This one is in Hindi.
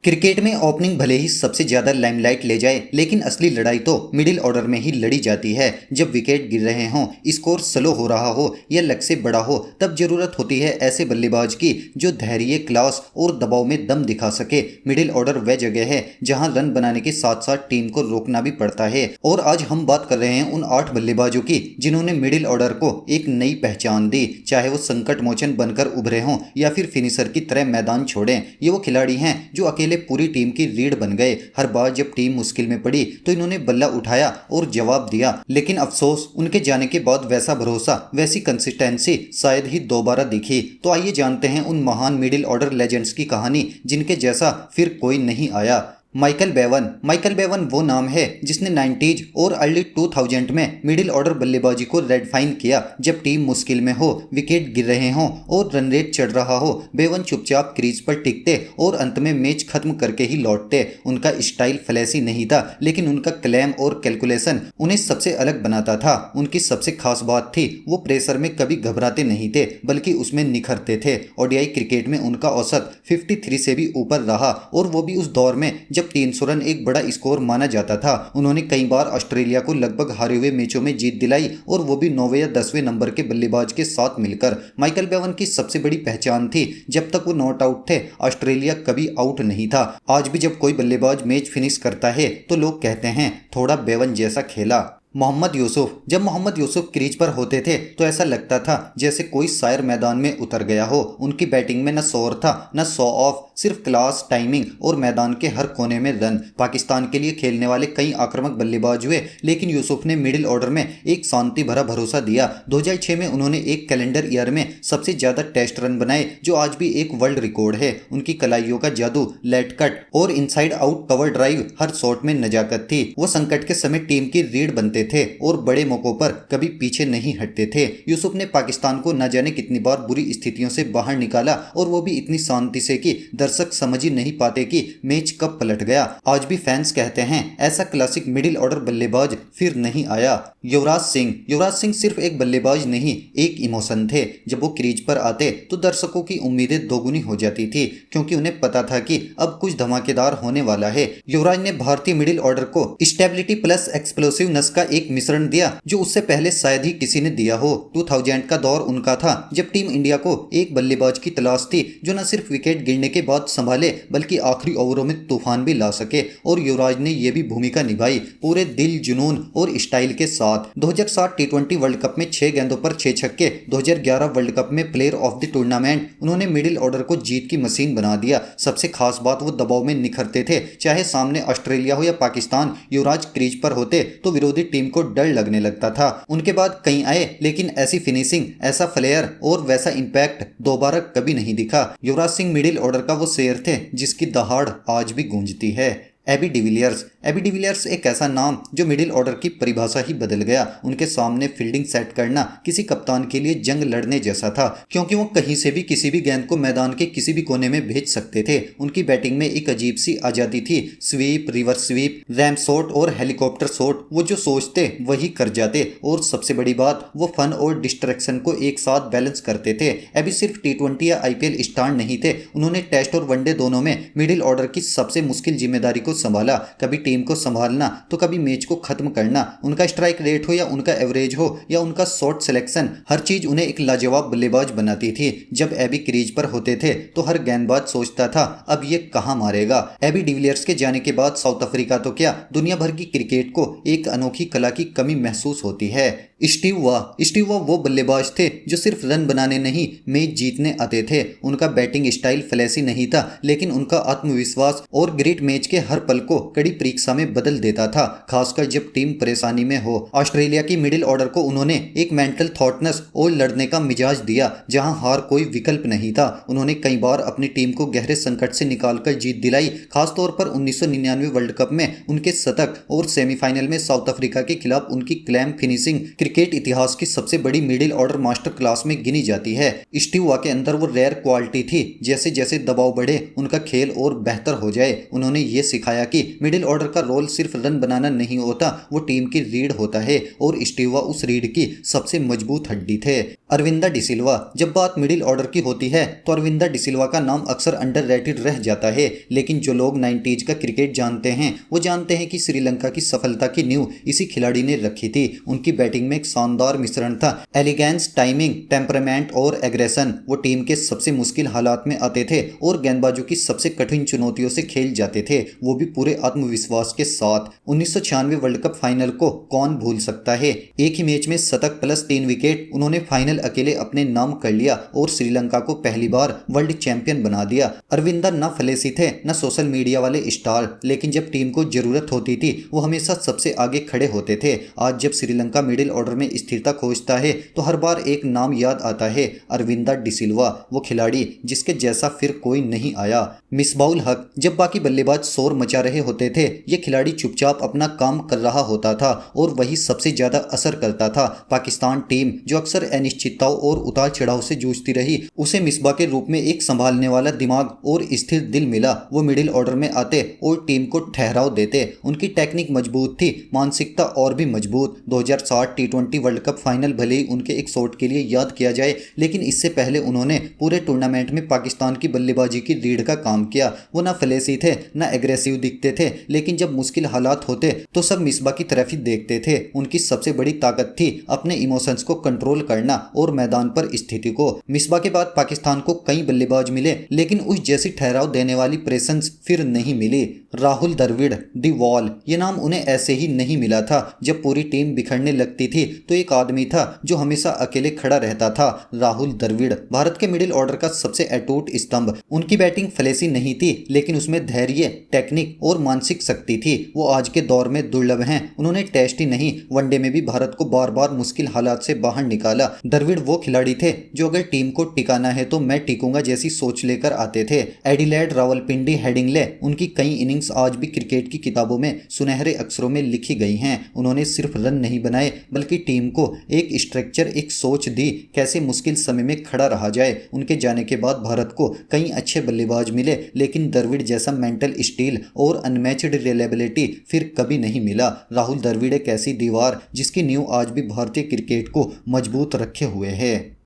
क्रिकेट में ओपनिंग भले ही सबसे ज्यादा लाइमलाइट ले जाए, लेकिन असली लड़ाई तो मिडिल ऑर्डर में ही लड़ी जाती है। जब विकेट गिर रहे हों, स्कोर स्लो हो रहा हो या लक्ष्य बड़ा हो, तब जरूरत होती है ऐसे बल्लेबाज की जो धैर्य, क्लास और दबाव में दम दिखा सके। मिडिल ऑर्डर वह जगह है जहां रन बनाने के साथ साथ टीम को रोकना भी पड़ता है। और आज हम बात कर रहे हैं उन 8 बल्लेबाजों की जिन्होंने मिडिल ऑर्डर को एक नई पहचान दी, चाहे वो संकट मोचन बनकर उभरे हों या फिर फिनिशर की तरह मैदान छोड़ें। ये वो खिलाड़ी हैं जो अकेले पूरी टीम की रीढ़ बन गए। हर बार जब टीम मुश्किल में पड़ी तो इन्होंने बल्ला उठाया और जवाब दिया। लेकिन अफसोस, उनके जाने के बाद वैसा भरोसा, वैसी कंसिस्टेंसी शायद ही दोबारा दिखी। तो आइए जानते हैं उन महान मिडिल ऑर्डर लेजेंड्स की कहानी जिनके जैसा फिर कोई नहीं आया। माइकल बेवन वो नाम है जिसने 90s और अर्ली 2000 में मिडिल ऑर्डर बल्लेबाजी को रेडफाइन किया। जब टीम मुश्किल में हो, विकेट गिर रहे हों और रन रेट चढ़ रहा हो, बेवन चुपचाप क्रीज पर टिकते और अंत में मैच खत्म करके ही लौटते। उनका स्टाइल फ्लैसी नहीं था, लेकिन उनका क्लेम और कैलकुलेशन उन्हें सबसे अलग बनाता था। उनकी सबसे खास बात थी वो प्रेशर में कभी घबराते नहीं थे, बल्कि उसमें निखरते थे। ओडीआई क्रिकेट में उनका औसत 53 से भी ऊपर रहा, और वो भी उस दौर में जब 300 रन एक बड़ा स्कोर माना जाता था। उन्होंने कई बार ऑस्ट्रेलिया को लगभग हारे हुए मैचों में जीत दिलाई, और वो भी 9वें या 10वें नंबर के बल्लेबाज के साथ मिलकर। माइकल बेवन की सबसे बड़ी पहचान थी, जब तक वो नॉट आउट थे, ऑस्ट्रेलिया कभी आउट नहीं था। आज भी जब कोई बल्लेबाज मैच फिनिश करता है तो लोग कहते हैं थोड़ा बेवन जैसा खेला। मोहम्मद यूसुफ, जब मोहम्मद यूसुफ क्रीज पर होते थे तो ऐसा लगता था जैसे कोई शायर मैदान में उतर गया हो। उनकी बैटिंग में न शोर था, न शो ऑफ, सिर्फ क्लास, टाइमिंग और मैदान के हर कोने में रन। पाकिस्तान के लिए खेलने वाले कई आक्रामक बल्लेबाज हुए, लेकिन यूसुफ ने मिडिल ऑर्डर में एक शांति भरा भरोसा दिया। 2006 में उन्होंने एक कैलेंडर ईयर में सबसे ज्यादा टेस्ट रन बनाए, जो आज भी एक वर्ल्ड रिकॉर्ड है। उनकी कलाइयों का जादू, लेट कट और इनसाइड आउट कवर ड्राइव, हर शॉट में नजाकत थी। वो संकट के समय टीम की रीढ़ बनते थे और बड़े मौकों पर कभी पीछे नहीं हटते थे। यूसुफ ने पाकिस्तान को न जाने कितनी बार बुरी स्थितियों से बाहर निकाला, और वो भी इतनी शांति से कि दर्शक समझ ही नहीं पाते कि मैच कब पलट गया। आज भी फैंस कहते हैं ऐसा क्लासिक मिडिल ऑर्डर बल्लेबाज फिर नहीं आया। युवराज सिंह सिर्फ एक बल्लेबाज नहीं, एक इमोशन थे। जब वो क्रीज पर आते तो दर्शकों की उम्मीदें दोगुनी हो जाती थी, क्योंकि उन्हें पता था कि अब कुछ धमाकेदार होने वाला है। युवराज ने भारतीय मिडिल ऑर्डर को स्टेबिलिटी प्लस एक्सप्लोसिवनेस का एक मिश्रण दिया जो उससे पहले शायद ही किसी ने दिया हो। 2000 का दौर उनका था जब टीम इंडिया को एक बल्लेबाज की तलाश थी जो न सिर्फ विकेट गिरने के बाद संभाले, बल्कि आखिरी ओवरों में तूफान भी ला सके। और युवराज ने यह भी भूमिका निभाई, पूरे दिल, जुनून और स्टाइल के साथ। 2007 टी20 वर्ल्ड कप में 6 गेंदों पर 6 छक्के, 2011 वर्ल्ड कप में प्लेयर ऑफ द टूर्नामेंट, उन्होंने मिडिल ऑर्डर को जीत की मशीन बना दिया। सबसे खास बात, वो दबाव में निखरते थे। चाहे सामने ऑस्ट्रेलिया हो या पाकिस्तान, युवराज क्रीज पर होते तो विरोधी टीम को डर लगने लगता था। उनके बाद कई आए, लेकिन ऐसी फिनिशिंग, ऐसा फ्लेयर और वैसा इंपैक्ट दोबारा कभी नहीं दिखा। युवराज सिंह मिडिल ऑर्डर का वो शेर थे जिसकी दहाड़ आज भी गूंजती है। एबी डिविलियर्स एक ऐसा नाम जो मिडिल ऑर्डर की परिभाषा ही बदल गया। उनके सामने फील्डिंग सेट करना किसी कप्तान के लिए जंग लड़ने जैसा था, क्योंकि वो कहीं से भी किसी भी गेंद को मैदान के किसी भी कोने में भेज सकते थे। उनकी बैटिंग में एक अजीब सी आजादी थी। Sweep, reverse sweep, ram shot और हेलीकॉप्टर शॉट, वो जो सोचते वही कर जाते। और सबसे बड़ी बात, वो फन और डिस्ट्रैक्शन को एक साथ बैलेंस करते थे। एबी सिर्फ टी20 या आईपीएल स्टार नहीं थे, उन्होंने टेस्ट और वनडे दोनों में मिडिल ऑर्डर की सबसे मुश्किल जिम्मेदारी को संभाला। कभी टीम को संभालना तो कभी मैच को खत्म करना। उनका स्ट्राइक रेट हो या उनका एवरेज हो या उनका शॉट सिलेक्शन, हर चीज उन्हें एक लाजवाब बल्लेबाज बनाती थी। जब एबी क्रीज पर होते थे तो हर गेंदबाज सोचता था अब ये कहां मारेगा। एबी डिविलियर्स के जाने के बाद साउथ अफ्रीका तो क्या, दुनिया भर की क्रिकेट को एक अनोखी कला की कमी महसूस होती है। स्टीव वॉ वो बल्लेबाज थे जो सिर्फ रन बनाने नहीं, मैच जीतने आते थे। उनका बैटिंग स्टाइल फ्लैसी नहीं था, लेकिन उनका आत्मविश्वास और ग्रेट मैच के हर पल को कड़ी परीक्षा में बदल देता था, खासकर जब टीम परेशानी में हो। ऑस्ट्रेलिया की मिडिल ऑर्डर को उन्होंने एक मेंटल थॉटनेस और लड़ने का मिजाज दिया, जहां हार कोई विकल्प नहीं था। उन्होंने कई बार अपनी टीम को गहरे संकट से निकालकर जीत दिलाई, खासतौर पर 1999 वर्ल्ड कप में उनके शतक और सेमीफाइनल में साउथ अफ्रीका के खिलाफ उनकी क्लैम फिनिशिंग। क्रिकेट इतिहास की सबसे बड़ी मिडिल ऑर्डर मास्टर क्लास में गिनी जाती है। स्टीव वा के अंदर वो रेयर क्वालिटी थी, जैसे जैसे दबाव बढ़े उनका खेल और बेहतर हो जाए। उन्होंने ये सिखाया कि मिडिल ऑर्डर का रोल सिर्फ रन बनाना नहीं होता, वो टीम की रीढ़ होता है और स्टीव वा उस रीढ़ की सबसे मजबूत हड्डी थे। अरविंदा डिसिल्वा। जब बात मिडिल ऑर्डर की होती है तो अरविंदा डिसिल्वा का नाम अक्सर अंडररेटेड रह जाता है, लेकिन जो लोग 90s का क्रिकेट जानते हैं वो जानते हैं कि श्रीलंका की सफलता की नींव इसी खिलाड़ी ने रखी थी। उनकी बैटिंग में एक शानदार मिश्रण था, एलिगेंस, टाइमिंग, टेम्परामेंट और एग्रेशन। वो टीम के सबसे मुश्किल हालात में आते थे और गेंदबाजों की सबसे कठिन चुनौतियों से खेल जाते थे, वो भी पूरे आत्मविश्वास के साथ। 1996 वर्ल्ड कप फाइनल को कौन भूल सकता है। एक ही मैच में शतक प्लस 3 विकेट, उन्होंने फाइनल अकेले अपने नाम कर लिया और श्रीलंका को पहली बार वर्ल्ड चैंपियन बना दिया। अरविंदा न फलेसी थे न सोशल मीडिया वाले स्टार, लेकिन जब टीम को जरूरत होती थी वो हमेशा सबसे आगे खड़े होते थे। आज जब श्रीलंका मिडिल ऑर्डर में स्थिरता खोजता है तो हर बार एक नाम याद आता है, अरविंदा डिसिल्वा, वो खिलाड़ी जिसके जैसा फिर कोई नहीं आया। मिसबाउल हक। जब बाकी बल्लेबाज शोर मचा रहे होते थे ये खिलाड़ी चुपचाप अपना काम कर रहा होता था और वही सबसे ज्यादा असर करता था। पाकिस्तान टीम जो अक्सर अनिश्चितताओं और उतार चढ़ाव से जूझती रही, उसे मिसबा के रूप में एक संभालने वाला दिमाग और स्थिर दिल मिला। वो मिडिल ऑर्डर में आते और टीम को ठहराव देते। उनकी टेक्निक मजबूत थी, मानसिकता और भी मजबूत। 2007 T20 वर्ल्ड कप फाइनल भले ही उनके एक शॉट के लिए याद किया जाए, लेकिन इससे पहले उन्होंने पूरे टूर्नामेंट में पाकिस्तान की बल्लेबाजी की रीढ़ का काम किया। वो ना फलेसी थे ना एग्रेसिव दिखते थे, लेकिन जब मुश्किल हालात होते तो सब मिसबा की तरफ ही देखते थे। उनकी सबसे बड़ी ताकत थी अपने इमोशंस को कंट्रोल करना और मैदान पर स्थिति को। मिसबा के बाद पाकिस्तान को कई बल्लेबाज मिले, लेकिन उस जैसी ठहराव देने वाली प्रेजेंस फिर नहीं मिली। राहुल द्रविड़, दी वॉल, ये नाम उन्हें ऐसे ही नहीं मिला था। जब पूरी टीम बिखरने लगती थी तो एक आदमी था जो हमेशा अकेले खड़ा रहता था, राहुल द्रविड़। भारत के मिडिल ऑर्डर का सबसे अटूट स्तंभ। उनकी बैटिंग फलेसी नहीं थी, लेकिन उसमें धैर्य, टेक्निक और मानसिक शक्ति थी। वो आज के दौर में दुर्लभ हैं। उन्होंने टेस्ट ही नहीं वनडे में भी भारत को बार बार मुश्किल हालात से बाहर निकाला। द्रविड़ वो खिलाड़ी थे जो अगर टीम को टिकाना है तो मैं टिकूंगा जैसी सोच लेकर आते थे। एडिलेड, रावलपिंडी, हेडिंग्ले, उनकी कई इनिंग्स आज भी क्रिकेट की किताबों में सुनहरे अक्षरों में लिखी गई हैं। उन्होंने सिर्फ रन नहीं बनाए बल्कि टीम को एक स्ट्रक्चर, एक सोच दी कैसे मुश्किल समय में खड़ा रहा जाए। उनके जाने के बाद भारत को कई अच्छे बल्लेबाज मिले, लेकिन द्रविड़ जैसा मेंटल स्टील और अनमैच्ड रिलायबिलिटी फिर कभी नहीं मिला। राहुल द्रविड़ एक ऐसी दीवार जिसकी नींव आज भी भारतीय क्रिकेट को मजबूत रखे हुए है।